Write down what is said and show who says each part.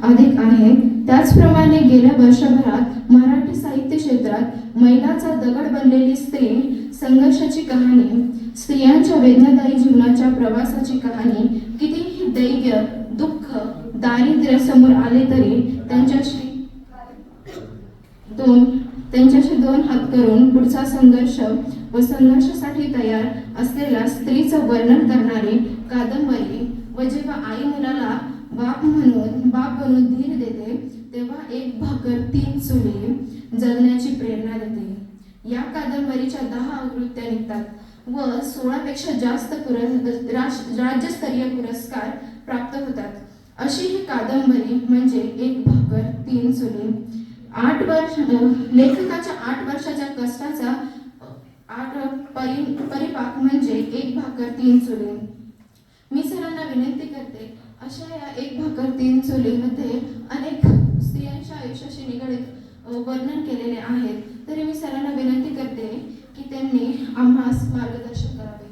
Speaker 1: अधिक आहे. त्याचप्रमाणे गेल्या वर्षभरात मराठी साहित्य क्षेत्रात मैलाचा दगड बनलेली स्त्री संघर्षाची कहाणी, स्त्रियांच्या वेदनादायी जीवनाच्या प्रवासाची कहाणी, कितीही दैर्य, दुःख, दारिद्र्य समोर आले तरी त्यांच्याशी दोन हात करून पुढचा संघर्ष व संघर्षासाठी तयार असलेल्या स्त्रीचं वर्णन करणारी कादंबरी व जेव्हा आई मुलाला बाप बनून धीर देते तेव्हा एक भाकर तीन चुली जगण्याची प्रेरणा देते। या कादंबरीच्या 10 आवृत्त्या निघतात व 16 पेक्षा जास्त राज्यस्तरीय पुरस्कार प्राप्त होतात। अशी ही कादंबरी म्हणजे एक भाकर तीन चुली। लेखकाच्या 8 वर्षाच्या कष्टाचा परिपाक म्हणजे एक भाकर तीन चुली। मी सरांना विनंती करते, अशा या एक भाकर तीन चुलीमध्ये अनेक स्त्रियांच्या आयुष्याशी निगडीत वर्णन केलेले आहेत, तरी मी सरांना विनंती करते की त्यांनी आम्हास मार्गदर्शन करावे।